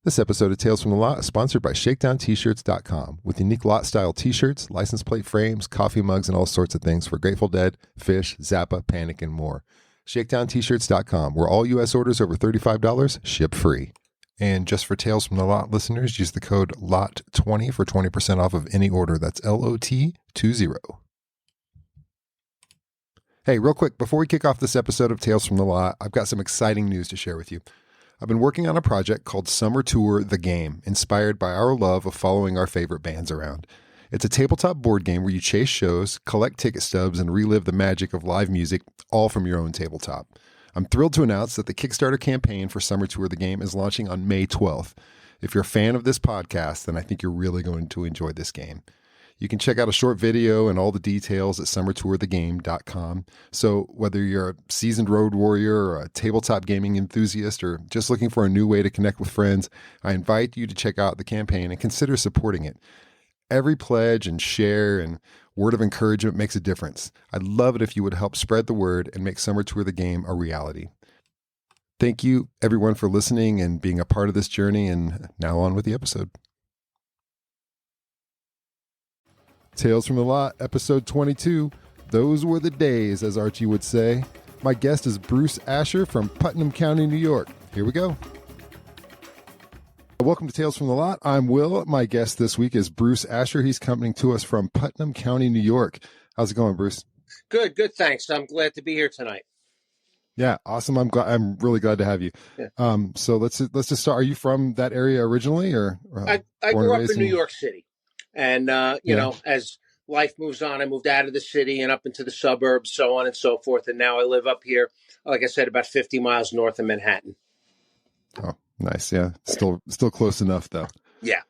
This episode of Tales from the Lot is sponsored by ShakedownT-shirts.com with unique lot-style T-shirts, license plate frames, coffee mugs, and all sorts of things for Grateful Dead, Fish, Zappa, Panic, and more. ShakedownT-shirts.com, where all U.S. orders over $35 ship free. And just for Tales from the Lot listeners, use the code LOT20 for 20% off of any order. That's LOT20. Hey, real quick, before we kick off this episode of Tales from the Lot, I've got some exciting news to share with you. I've been working on a project called Summer Tour The Game, inspired by our love of following our favorite bands around. It's a tabletop board game where you chase shows, collect ticket stubs, and relive the magic of live music, all from your own tabletop. I'm thrilled to announce that the Kickstarter campaign for Summer Tour The Game is launching on May 12th. If you're a fan of this podcast, then I think you're really going to enjoy this game. You can check out a short video and all the details at summertourthegame.com. So whether you're a seasoned road warrior or a tabletop gaming enthusiast or just looking for a new way to connect with friends, I invite you to check out the campaign and consider supporting it. Every pledge and share and word of encouragement makes a difference. I'd love it if you would help spread the word and make Summer Tour the Game a reality. Thank you, everyone, for listening and being a part of this journey. And now on with the episode. Tales from the Lot, episode 22. Those were the days, as Archie would say. My guest is Bruce Ascher from Putnam County, New York. Here we go. Welcome to Tales from the Lot. I'm Will. My guest this week is Bruce Ascher. He's coming to us from Putnam County, New York. How's it going, Bruce? Good, thanks. I'm glad to be here tonight. Yeah, awesome. I'm really glad to have you. Yeah. So let's just start. Are you from that area originally, or I grew up in New York City, and you know, as life moves on, I moved out of the city and up into the suburbs, so on and so forth. And now I live up here, like I said, about 50 miles north of Manhattan. Oh, nice. Yeah, still close enough, though. Yeah.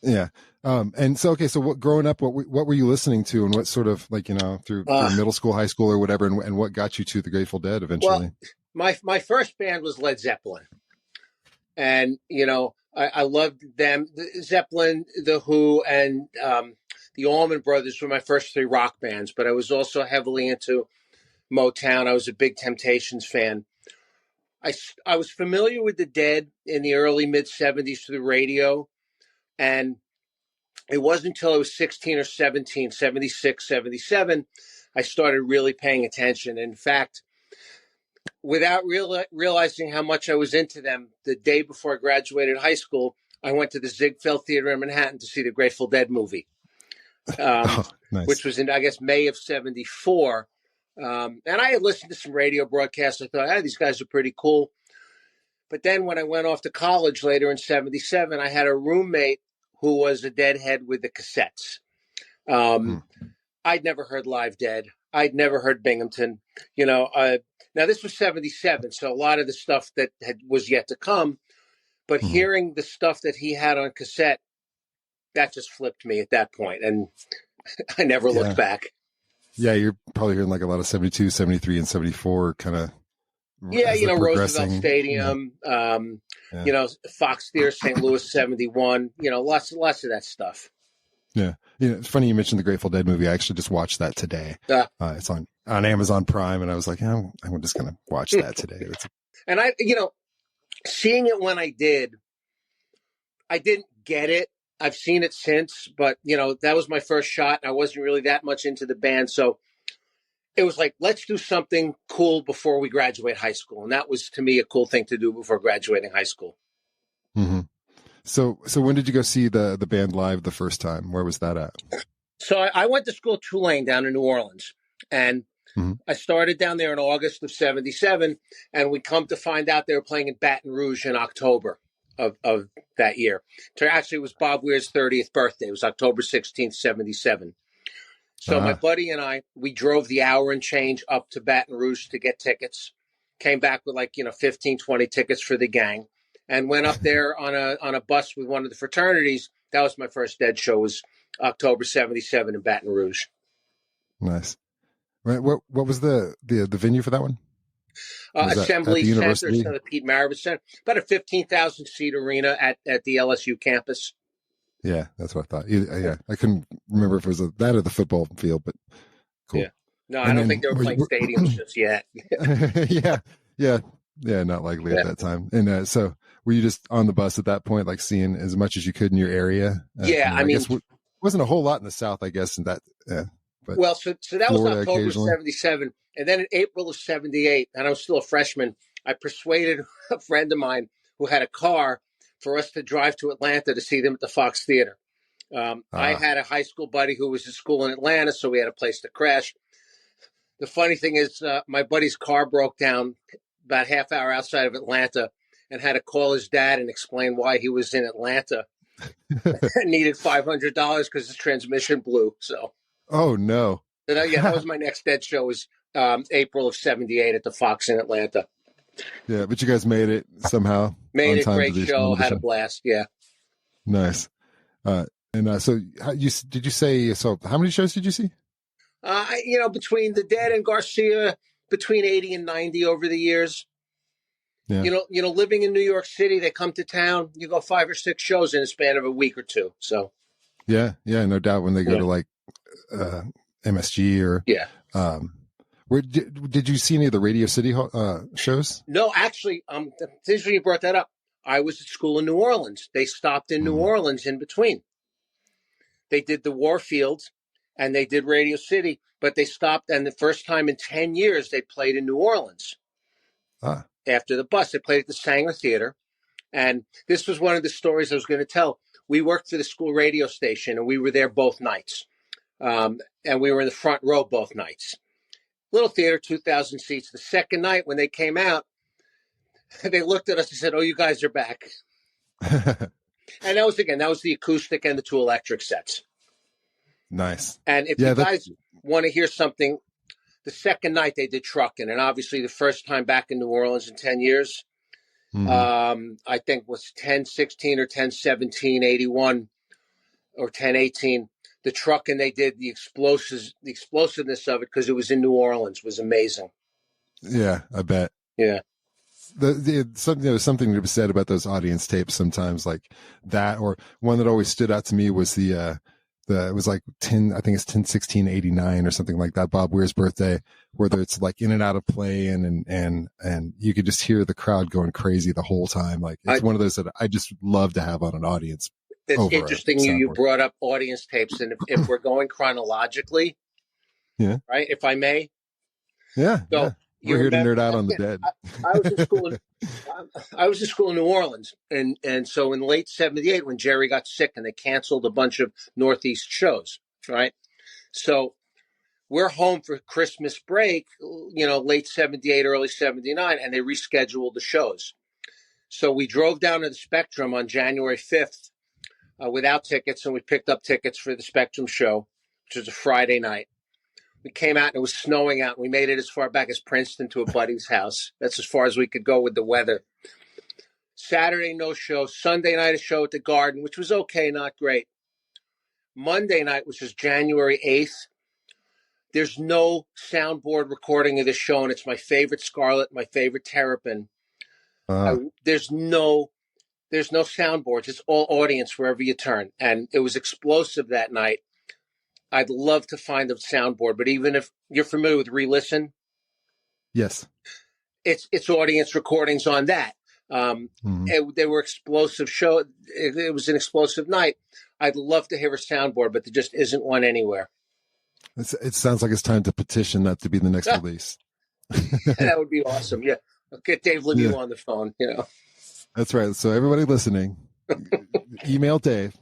Yeah. And so, okay, so growing up, what were you listening to, and what sort of, like, you know, through middle school, high school, or whatever, and what got you to the Grateful Dead eventually? Well, my first band was Led Zeppelin, and you know, I loved them. Zeppelin, The Who, and the Allman Brothers were my first three rock bands. But I was also heavily into Motown. I was a big Temptations fan. I was familiar with the Dead in the early mid 70s through the radio. And it wasn't until I was 16 or 17, 76, 77, I started really paying attention. In fact, without realizing how much I was into them, the day before I graduated high school, I went to the Ziegfeld Theater in Manhattan to see the Grateful Dead movie, nice. Which was in, I guess, May of 74. And I had listened to some radio broadcasts. I thought, these guys are pretty cool. But then when I went off to college later in 77, I had a roommate who was a Deadhead with the cassettes. I'd never heard Live Dead. I'd never heard Binghamton. You know, now this was 77, so a lot of the stuff that was yet to come. But hearing the stuff that he had on cassette, that just flipped me at that point, and I never looked back. Yeah, you're probably hearing like a lot of 72, 73, and 74 kind of. Yeah, you know, Roosevelt Stadium, you know, Fox Theater, St. Louis 71, you know, lots of that stuff. Yeah. You know, it's funny you mentioned the Grateful Dead movie. I actually just watched that today. It's on Amazon Prime, and I was like, I'm just going to watch that today. And you know, seeing it when I didn't get it. I've seen it since, but, you know, that was my first shot. I wasn't really that much into the band, so it was like, let's do something cool before we graduate high school. And that was, to me, a cool thing to do before graduating high school. Mm-hmm. So when did you go see the band live the first time? Where was that at? So I went to school at Tulane down in New Orleans. And I started down there in August of 77. And we come to find out they were playing in Baton Rouge in October of that year. Actually, it was Bob Weir's 30th birthday. It was October 16th, 77. So my buddy and I, we drove the hour and change up to Baton Rouge to get tickets, came back with 15, 20 tickets for the gang, and went up there on a bus with one of the fraternities. That was my first Dead show, was October 77 in Baton Rouge. Nice. What was the venue for that one? Assembly Center, so the Pete Maravich Center, about a 15,000 seat arena at the LSU campus. Yeah, that's what I thought. Yeah, I couldn't remember if it was that or the football field, but cool. Yeah. No, I don't think they were playing stadiums just yet. Yeah, not likely at that time. And so were you just on the bus at that point, like seeing as much as you could in your area? Yeah, I guess wasn't a whole lot in the South, I guess, in that. But well, so that was Florida October of '77, and then in April of '78, and I was still a freshman. I persuaded a friend of mine who had a car for us to drive to Atlanta to see them at the Fox Theater. I had a high school buddy who was in school in Atlanta, so we had a place to crash. The funny thing is, my buddy's car broke down about half hour outside of Atlanta, and had to call his dad and explain why he was in Atlanta. Needed $500 because his transmission blew. So, oh no! Yeah, that was my next dead show. Was April of '78 at the Fox in Atlanta. Yeah, but you guys made it somehow. Made it, great show. Had a blast. Yeah, nice. So, did you say? So, how many shows did you see? Between the Dead and Garcia, between 80 and 90 over the years. Yeah. Living in New York City, they come to town. You go 5 or 6 shows in a span of a week or two. So, yeah, no doubt. When they go to like MSG or where did you see any of the Radio City shows? No, actually, since you brought that up, I was at school in New Orleans. They stopped in New Orleans in between. They did the Warfield, and they did Radio City, but they stopped. And the first time in 10 years, they played in New Orleans. After the bus, they played at the Sanger Theater. And this was one of the stories I was going to tell. We worked for the school radio station, and we were there both nights. And we were in the front row both nights. Little theater, 2,000 seats. The second night, when they came out, they looked at us and said, "Oh, you guys are back." And that was the acoustic and the 2 electric sets. Nice. And if you guys want to hear something, the second night they did Truckin', and obviously the first time back in New Orleans in 10 years. I think it was 10/16 or 10/17, 81 or 10/18. The Truckin', they did the explosiveness of it because it was in New Orleans was amazing. Yeah, I bet. Yeah. There was something to be said about those audience tapes sometimes, like that, or one that always stood out to me was it was like 10, I think it's 10/16/89 or something like that, Bob Weir's birthday, where it's like in and out of play and you could just hear the crowd going crazy the whole time. Like it's one of those that I just love to have on an audience. It's interesting you brought up audience tapes, and if we're going chronologically, right, if I may. Yeah. So, yeah. We're here to nerd out on the Dead. I was in school in New Orleans, and so in late '78 when Jerry got sick and they canceled a bunch of Northeast shows, right? So we're home for Christmas break, late '78, early '79, and they rescheduled the shows. So we drove down to the Spectrum on January 5th without tickets, and we picked up tickets for the Spectrum show, which was a Friday night. We came out and it was snowing out. We made it as far back as Princeton to a buddy's house. That's as far as we could go with the weather. Saturday, no show. Sunday night, a show at the Garden, which was okay, not great. Monday night, which was January 8th, there's no soundboard recording of the show, and it's my favorite Scarlett, my favorite Terrapin. There's no soundboards. It's all audience wherever you turn. And it was explosive that night. I'd love to find a soundboard, but even if you're familiar with Re-Listen, yes, it's audience recordings on that. They were explosive show. It was an explosive night. I'd love to hear a soundboard, but there just isn't one anywhere. It sounds like it's time to petition that to be the next release. That would be awesome. Yeah, I'll get Dave Lemieux on the phone. That's right. So everybody listening, email Dave.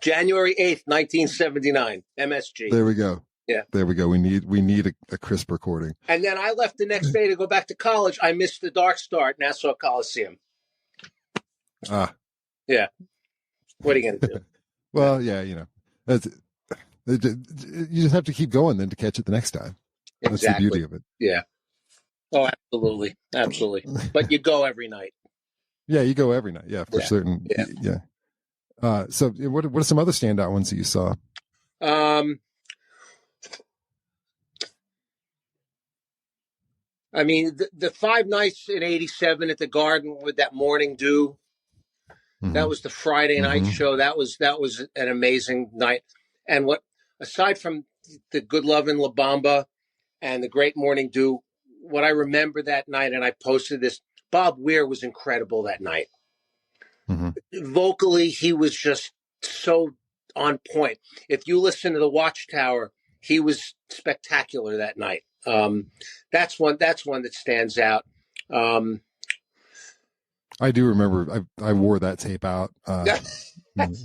January 8th, 1979, MSG. There we go. Yeah. There we go. We need a crisp recording. And then I left the next day to go back to college. I missed the Dark Star at Nassau Coliseum. Yeah. What are you going to do? Well, yeah, you just have to keep going then to catch it the next time. Exactly. That's the beauty of it. Yeah. Oh, absolutely. Absolutely. But you go every night. Yeah, you go every night. Yeah, for certain. Yeah. So what are some other standout ones that you saw? I mean, the 5 nights in '87 at the Garden with that Morning Dew, that was the Friday night show. That was an amazing night. And aside from the Good Lovin' La Bamba and the Great Morning Dew, what I remember that night, and I posted this, Bob Weir was incredible that night. Mm-hmm. Vocally, he was just so on point. If you listen to the Watchtower, he was spectacular that night. That's one. That's one that stands out. Um, I do remember I wore that tape out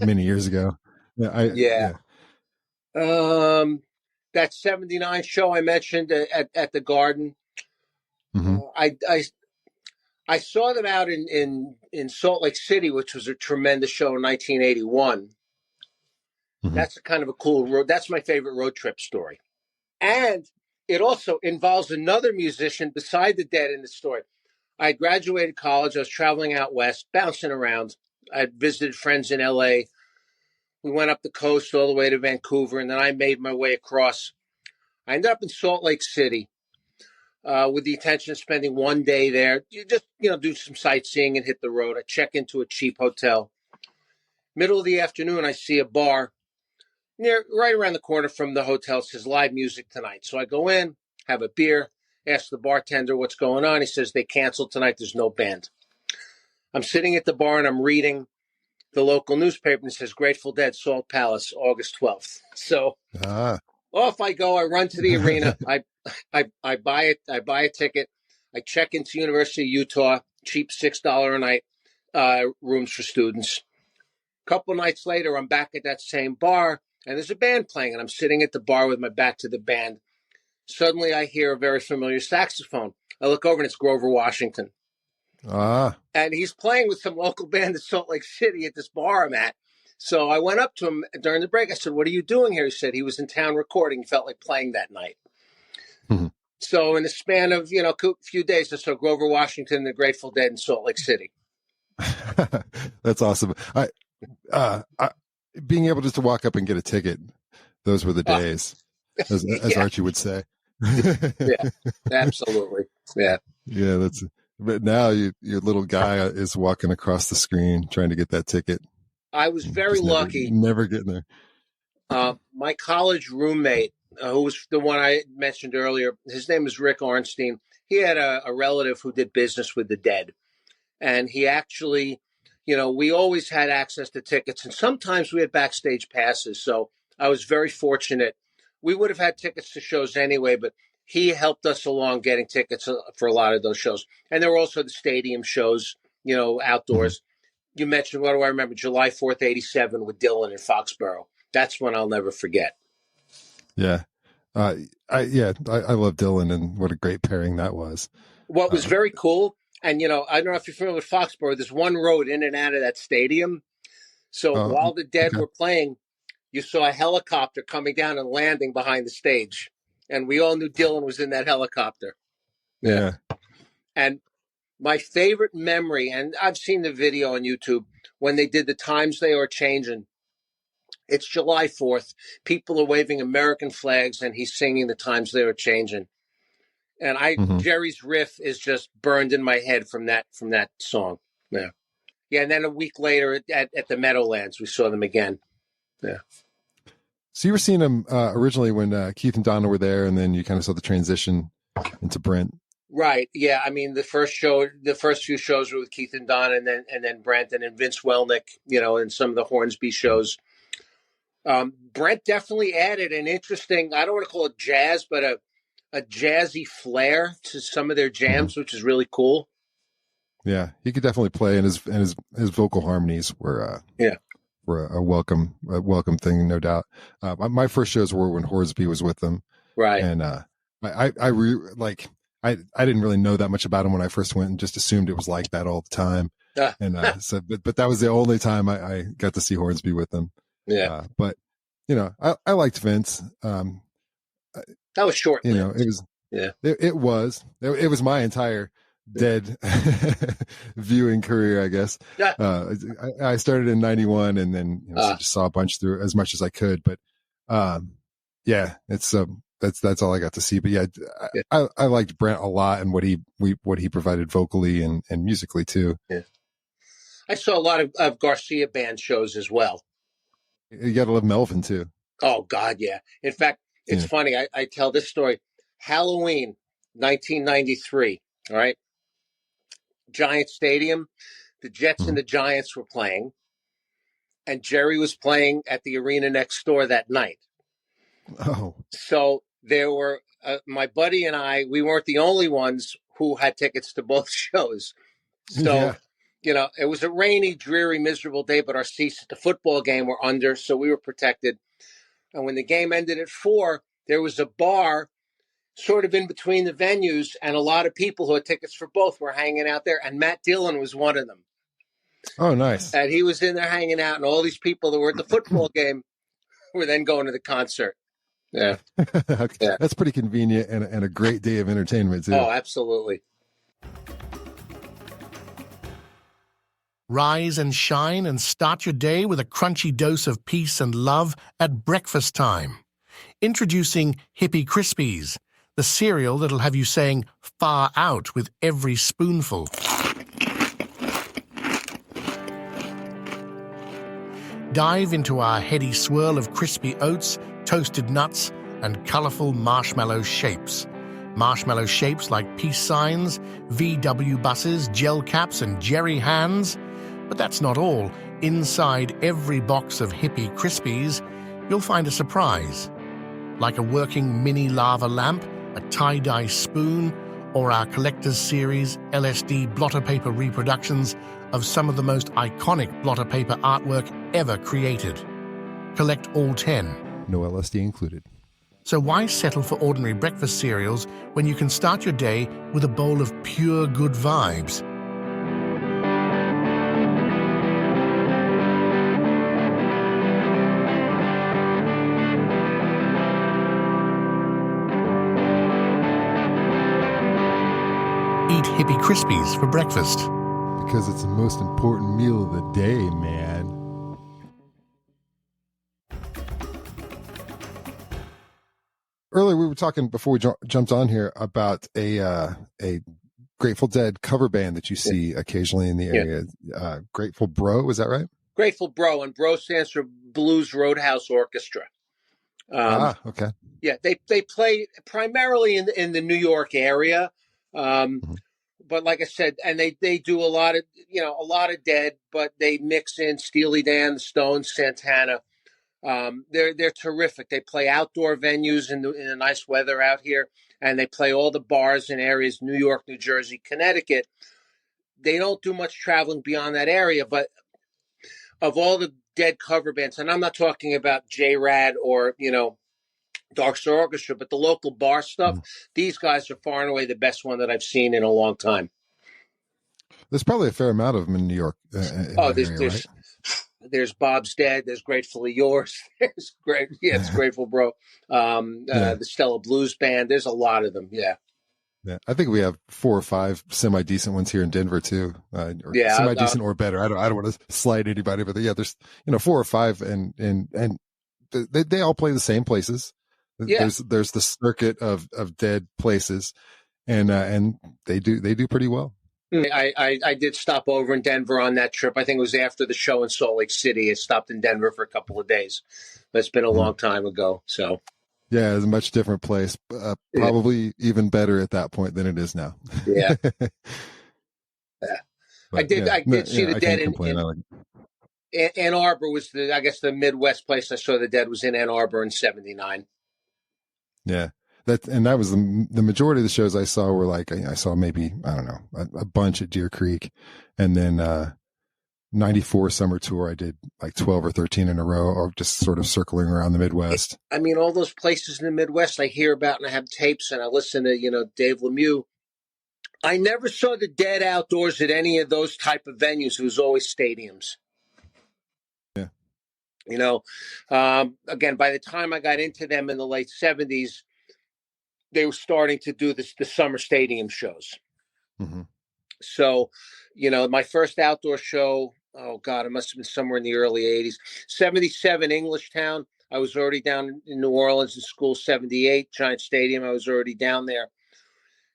many years ago. yeah. Yeah. That '79 show I mentioned at the Garden. Mm-hmm. I saw them out in Salt Lake City, which was a tremendous show in 1981. Mm-hmm. That's a kind of a cool road. That's my favorite road trip story. And it also involves another musician beside the Dead in the story. I had graduated college. I was traveling out west, bouncing around. I had visited friends in LA. We went up the coast all the way to Vancouver, and then I made my way across. I ended up in Salt Lake City with the intention of spending one day there. You just, do some sightseeing and hit the road. I check into a cheap hotel. Middle of the afternoon, I see a bar right around the corner from the hotel. It says live music tonight. So I go in, have a beer, ask the bartender what's going on. He says they canceled tonight. There's no band. I'm sitting at the bar and I'm reading the local newspaper and it says Grateful Dead, Salt Palace, August 12th. So off I go. I run to the arena. I buy it. I buy a ticket. I check into University of Utah, cheap $6 a night rooms for students. A couple nights later, I'm back at that same bar, and there's a band playing, and I'm sitting at the bar with my back to the band. Suddenly, I hear a very familiar saxophone. I look over, and it's Grover Washington. And he's playing with some local band in Salt Lake City at this bar I'm at. So I went up to him during the break. I said, "What are you doing here?" He said he was in town recording. He felt like playing that night. Mm-hmm. So in the span of, a few days or so, Grover Washington, the Grateful Dead in Salt Lake City. That's awesome. Being able just to walk up and get a ticket, those were the days, as Archie would say. Yeah, absolutely. Yeah. Yeah, but now your little guy is walking across the screen trying to get that ticket. I was very lucky. Never getting there. My college roommate, who was the one I mentioned earlier, his name is Rick Ornstein. He had a relative who did business with the Dead. And he actually, we always had access to tickets. And sometimes we had backstage passes. So I was very fortunate. We would have had tickets to shows anyway, but he helped us along getting tickets for a lot of those shows. And there were also the stadium shows, outdoors. Mm-hmm. You mentioned, what do I remember? July 4th, 87 with Dylan in Foxborough. That's one I'll never forget. Yeah. I love Dylan, and what a great pairing that was. What was very cool, and, I don't know if you're familiar with Foxborough, there's one road in and out of that stadium. So while the Dead were playing, you saw a helicopter coming down and landing behind the stage. And we all knew Dylan was in that helicopter. Yeah. And my favorite memory, and I've seen the video on YouTube, when they did the Times They Are Changing. It's July 4th. People are waving American flags, and he's singing the Times They Are Changing. And Jerry's riff is just burned in my head from that song. Yeah. Yeah, and then a week later at the Meadowlands, we saw them again. Yeah. So you were seeing them originally when Keith and Donna were there, and then you kind of saw the transition into Brent. Right. Yeah. I mean, the first few shows were with Keith and Donna, and then Brent, and then Vince Welnick, and some of the Hornsby shows. Brent definitely added an interesting, I don't want to call it jazz, but a jazzy flair to some of their jams, which is really cool. Yeah, he could definitely play, and his vocal harmonies were a welcome thing, no doubt. My first shows were when Hornsby was with them, right? And I didn't really know that much about him when I first went, and just assumed it was like that all the time. And but that was the only time I got to see Hornsby with them. Yeah, but I liked Vince. That was short. It was. Yeah, it was. It was my entire Dead viewing career, I guess. I started in 91, and then just saw a bunch through as much as I could. But it's that's all I got to see. But I liked Brent a lot, and what he provided vocally and musically too. Yeah, I saw a lot of Garcia band shows as well. You got to love Melvin too. Oh God, yeah. In fact, it's funny. I tell this story. Halloween, 1993. All right. Giant Stadium. the Jets and the Giants were playing, and Jerry was playing at the arena next door that night. Oh. So there were my buddy and I. We weren't the only ones who had tickets to both shows. So, it was a rainy, dreary, miserable day, but our seats at the football game were under, so we were protected. And when the game ended at 4, there was a bar sort of in between the venues, and a lot of people who had tickets for both were hanging out there, and Matt Dillon was one of them. Oh, nice. And he was in there hanging out, and all these people that were at the football game were then going to the concert. Yeah. Okay. That's pretty convenient and a great day of entertainment, too. Oh, absolutely. Rise and shine and start your day with a crunchy dose of peace and love at breakfast time. Introducing Hippie Krispies, the cereal that'll have you saying far out with every spoonful. Dive into our heady swirl of crispy oats, toasted nuts, and colorful marshmallow shapes. Marshmallow shapes like peace signs, VW buses, gel caps, and Jerry hands. But that's not all. Inside every box of Hippie Krispies, you'll find a surprise. Like a working mini lava lamp, a tie-dye spoon, or our collector's series LSD blotter paper reproductions of some of the most iconic blotter paper artwork ever created. Collect all 10. No LSD included. So why settle for ordinary breakfast cereals when you can start your day with a bowl of pure good vibes? Eat Hippie Krispies for breakfast. Because it's the most important meal of the day, man. Earlier, we were talking before we jumped on here about a Grateful Dead cover band that you see occasionally in the area. Grateful Bro, is that right? Grateful Bro, and Bro stands for Blues Roadhouse Orchestra. Okay. Yeah, they play primarily in the New York area, but like I said, and they do a lot of Dead, but they mix in Steely Dan, the Stones, Santana. They're terrific. They play outdoor venues in the nice weather out here, and they play all the bars in areas New York, New Jersey, Connecticut. They don't do much traveling beyond that area, but of all the Dead cover bands, and I'm not talking about J-Rad or Dark Star Orchestra, but the local bar stuff, these guys are far and away the best one that I've seen in a long time. There's probably a fair amount of them in New York. There's Bob's Dead. There's Gratefully Yours. There's it's Grateful Bro. The Stella Blues Band. There's a lot of them. Yeah. Yeah, I think we have 4 or 5 semi-decent ones here in Denver too. Semi-decent or better. I don't want to slight anybody, but there's 4 or 5, and they all play the same places. Yeah. There's the circuit of Dead places, and they do pretty well. I did stop over in Denver on that trip. I think it was after the show in Salt Lake City. I stopped in Denver for a couple of days. That's been a long time ago. So. Yeah, it's a much different place. Probably even better at that point than it is now. Yeah. But, I did see the Dead in Ann Arbor was the Midwest place I saw the Dead was in Ann Arbor in '79. Yeah. That was the majority of the shows I saw were like, I saw maybe, I don't know, a bunch at Deer Creek, and then 94 summer tour, I did like 12 or 13 in a row, or just sort of circling around the Midwest. I mean, all those places in the Midwest I hear about, and I have tapes, and I listen to, Dave Lemieux. I never saw the Dead outdoors at any of those type of venues. It was always stadiums. Yeah. Again, by the time I got into them in the late 70s, they were starting to do the summer stadium shows. Mm-hmm. So, my first outdoor show, oh God, it must have been somewhere in the early 80s. 77 Englishtown. I was already down in New Orleans in school. 78 Giant Stadium. I was already down there.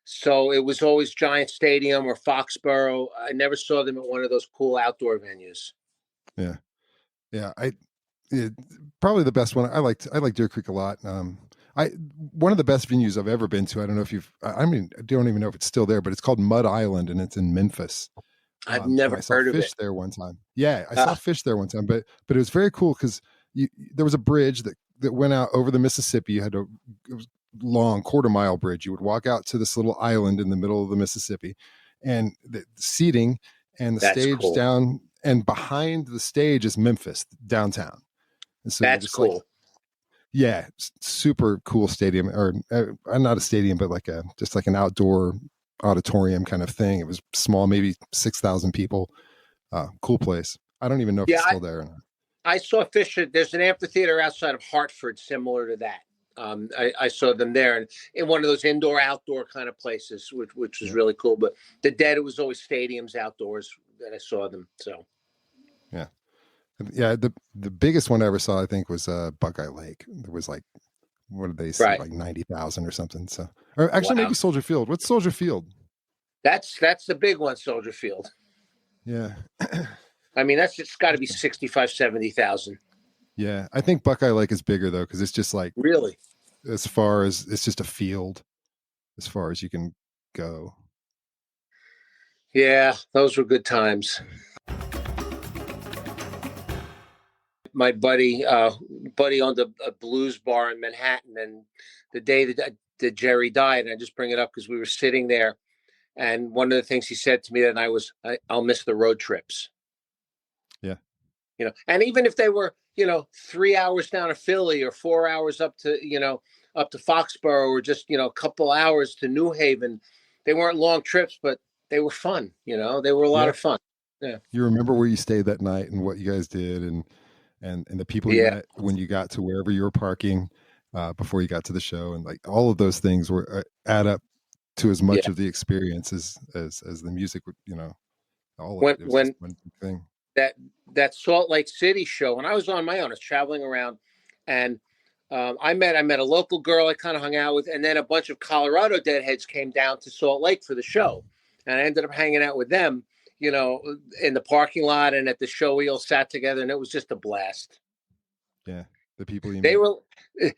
So it was always Giant Stadium or Foxborough. I never saw them at one of those cool outdoor venues. Yeah. Yeah. Probably the best one. I like Deer Creek a lot. One of the best venues I've ever been to. I don't know if I don't even know if it's still there, but it's called Mud Island, and it's in Memphis. I've And never I saw heard of fish it. there one time. Yeah, I saw fish there one time, but it was very cool because there was a bridge that went out over the Mississippi. You had it was long 1/4 mile bridge. You would walk out to this little island in the middle of the Mississippi, and the seating and the That's stage cool. down, and behind the stage is Memphis downtown. And so you're That's just cool. like, yeah, super cool stadium, or not a stadium, but like just like an outdoor auditorium kind of thing. It was small, maybe 6,000 people. Cool place. I don't even know if it's still there or not. I saw fish. There's an amphitheater outside of Hartford similar to that. I saw them there, and in one of those indoor-outdoor kind of places, which was really cool. But the Dead, it was always stadiums outdoors that I saw them. So yeah, the biggest one I ever saw, I think, was Buckeye Lake. There was like, what did they say, like 90,000 or something. So, or actually, maybe Soldier Field. What's Soldier Field? That's the big one, Soldier Field. Yeah. I mean, that's just got to be 65, 70,000. Yeah, I think Buckeye Lake is bigger though, because it's just like, really, as far as it's just a field, as far as you can go. Yeah, those were good times. My buddy owned a blues bar in Manhattan, and the day that Jerry died, and I just bring it up because we were sitting there, and one of the things he said to me that night was, "I'll miss the road trips." Yeah, and even if they were 3 hours down to Philly or 4 hours up to Foxborough, or just a couple hours to New Haven, they weren't long trips, but they were fun. They were a lot of fun. Yeah. You remember where you stayed that night and what you guys did, and the people you met when you got to wherever you were parking before you got to the show, and like all of those things were add up to as much of the experience as the music. All of it. It was just one big thing. That Salt Lake City show, when I was on my own, I was traveling around, and I met a local girl I kind of hung out with, and then a bunch of Colorado Deadheads came down to Salt Lake for the show, and I ended up hanging out with them, in the parking lot and at the show. We all sat together, and it was just a blast. Yeah, the people you met.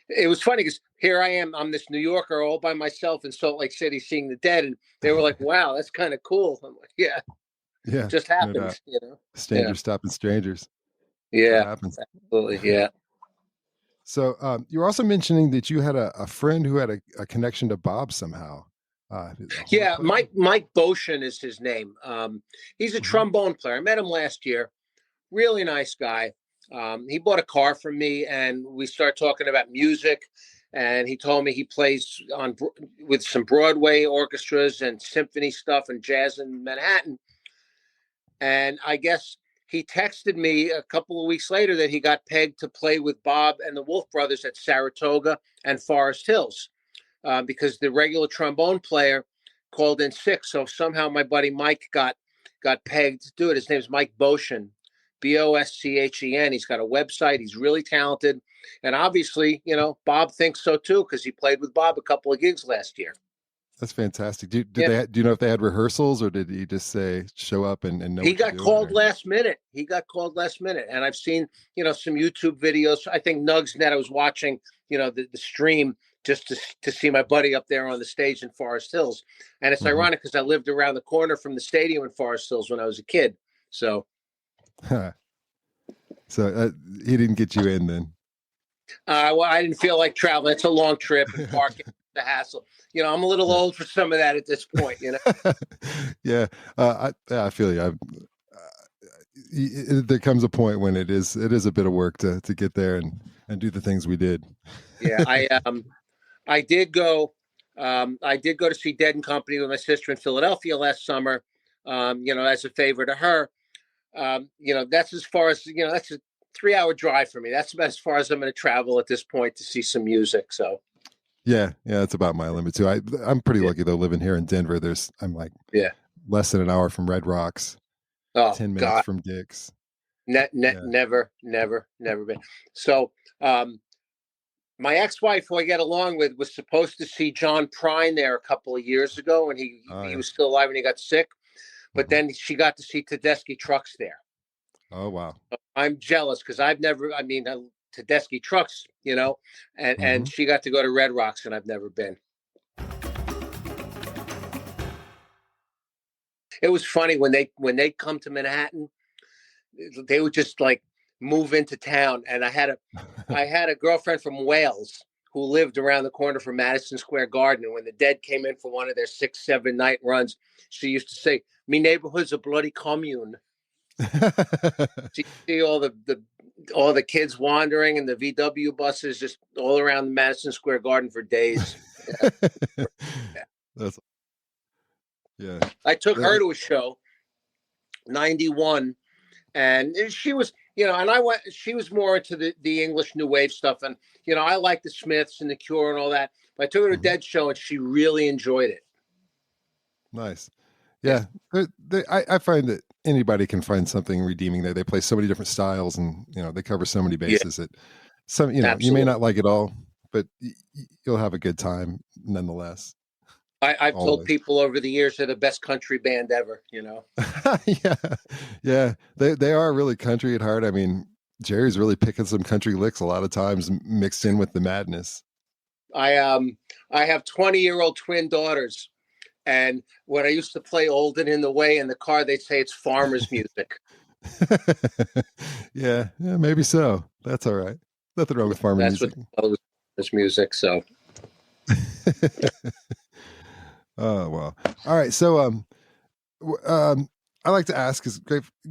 It was funny because here I am, I'm this New Yorker all by myself in Salt Lake City seeing the Dead, and they were like, "Wow, that's kind of cool." I'm like, "Yeah." Yeah, just happens, Strangers stopping strangers. Yeah, happens. Absolutely. Yeah. So you were also mentioning that you had a friend who had a connection to Bob somehow. Yeah, Mike Boshin is his name. He's a trombone player. I met him last year. Really nice guy. He bought a car from me, and we started talking about music. And he told me he plays with some Broadway orchestras and symphony stuff and jazz in Manhattan. And I guess he texted me a couple of weeks later that he got pegged to play with Bob and the Wolf Brothers at Saratoga and Forest Hills, because the regular trombone player called in sick. So somehow my buddy Mike got pegged to do it. His name's Mike Boshin, Boschen. He's got a website. He's really talented. And obviously, Bob thinks so too, because he played with Bob a couple of gigs last year. That's fantastic. Do you know if they had rehearsals, or did he just say show up and know? He got called last minute. And I've seen some YouTube videos. I think Nugs Net, I was watching the stream just to see my buddy up there on the stage in Forest Hills. And it's ironic because I lived around the corner from the stadium in Forest Hills when I was a kid. So so he didn't get you in then? Well, I didn't feel like traveling. It's a long trip and parking. The hassle. I'm a little old for some of that at this point. Yeah, I feel you. There comes a point when it is a bit of work to get there and do the things we did. Yeah, I did go to see Dead and Company with my sister in Philadelphia last summer. As a favor to her. That's as far as that's a 3-hour drive for me. That's about as far as I'm going to travel at this point to see some music. So. Yeah, that's about my limit too. I'm pretty lucky though, living here in Denver. I'm like less than an hour from Red Rocks, 10 minutes from Dick's. Never been. So my ex-wife, who I get along with, was supposed to see John Prine there a couple of years ago, and he was still alive when he got sick. But then she got to see Tedeschi Trucks there. Oh wow! So I'm jealous because I've never. I mean, Tedeschi Trucks, and she got to go to Red Rocks, and I've never been. It was funny when they come to Manhattan, they would just like move into town. And I had a girlfriend from Wales who lived around the corner from Madison Square Garden. And when the Dead came in for one of their 6-7 night runs, she used to say, "Me neighborhood's a bloody commune." So you see all the kids wandering and the VW buses just all around the Madison Square Garden for days. Yeah. That's yeah. I took her to a show, 91, and she was, she was more into the English New Wave stuff. And, I like the Smiths and the Cure and all that. But I took her to a Dead show and she really enjoyed it. Nice. Yeah. I find that anybody can find something redeeming there. They play so many different styles and, they cover so many bases that some, you may not like it all, but you'll have a good time nonetheless. I've told people over the years they're the best country band ever, Yeah. They are really country at heart. I mean, Jerry's really picking some country licks a lot of times mixed in with the madness. I have 20-year-old twin daughters, and when I used to play Old and in the Way in the car, they'd say it's farmers music. yeah, maybe so. That's all right. Nothing wrong with farmer music. That's farmers music. So. Oh, well. All right. So, I like to ask, because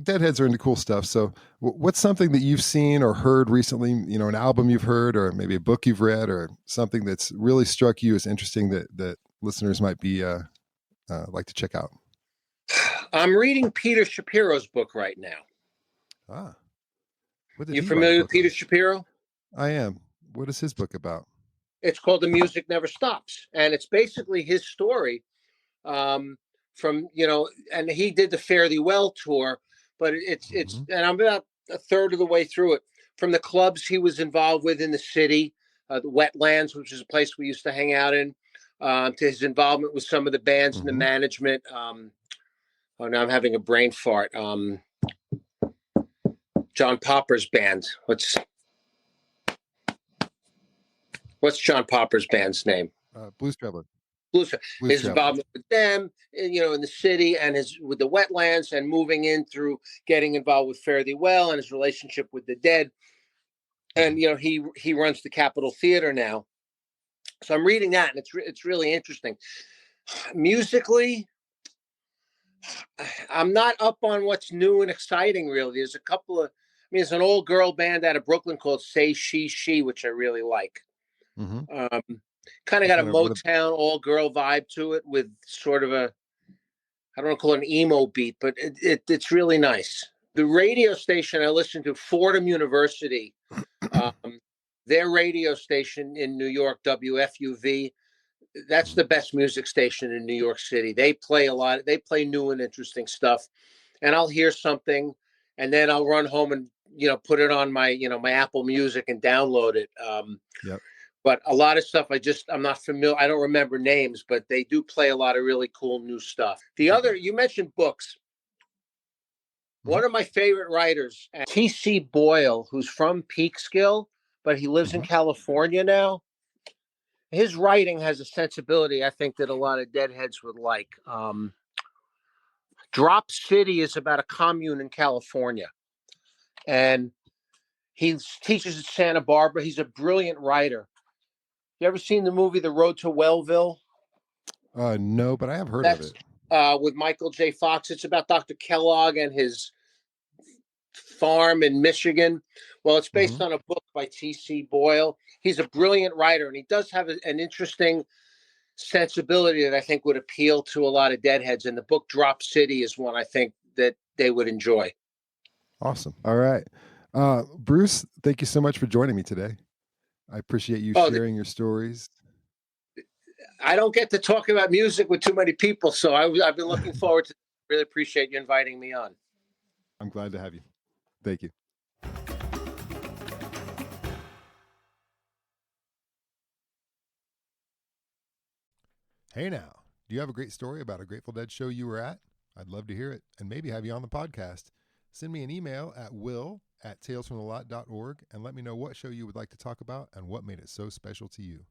Deadheads are into cool stuff. So what's something that you've seen or heard recently, an album you've heard, or maybe a book you've read, or something that's really struck you as interesting that listeners might be like to check out? I'm reading Peter Shapiro's book right now. You familiar with Peter Shapiro? I am. What is his book about? It's called The Music Never Stops. And it's basically his story from, and he did the Fare Thee Well tour, but it's, and I'm about a third of the way through it. From the clubs he was involved with in the city, the Wetlands, which is a place we used to hang out in, to his involvement with some of the bands and the management. Now I'm having a brain fart. John Popper's band. What's John Popper's band's name? Blues Traveler. His involvement with them, in the city, and with the Wetlands, and moving in through getting involved with Fare Thee Well and his relationship with the Dead. And he runs the Capitol Theater now. So I'm reading that, and it's really interesting. Musically, I'm not up on what's new and exciting, really. There's a couple of, it's an old girl band out of Brooklyn called Say She, which I really like. Kind of got a Motown all-girl vibe to it with sort of a, I don't want to call it an emo beat, but it's really nice. The radio station I listen to, Fordham University, their radio station in New York, WFUV, that's the best music station in New York City. They play they play new and interesting stuff. And I'll hear something, and then I'll run home and, put it on my, my Apple Music and download it. But a lot of stuff I'm not familiar. I don't remember names, but they do play a lot of really cool new stuff. The other, you mentioned books. One of my favorite writers, T.C. Boyle, who's from Peekskill, but he lives in California now. His writing has a sensibility, I think, that a lot of Deadheads would like. Drop City is about a commune in California. And he teaches at Santa Barbara. He's a brilliant writer. You ever seen the movie The Road to Wellville? No, but I have heard of it. With Michael J. Fox. It's about Dr. Kellogg and his farm in Michigan. Well, it's based on a book by T.C. Boyle. He's a brilliant writer, and he does have an interesting sensibility that I think would appeal to a lot of Deadheads. And the book Drop City is one I think that they would enjoy. Awesome. All right. Bruce, thank you so much for joining me today. I appreciate you sharing your stories. I don't get to talk about music with too many people, so I've been looking forward to it. Really appreciate you inviting me on. I'm glad to have you. Thank you. Hey now, do you have a great story about a Grateful Dead show you were at? I'd love to hear it and maybe have you on the podcast. Send me an email at will@talesfromthelot.org and let me know what show you would like to talk about and what made it so special to you.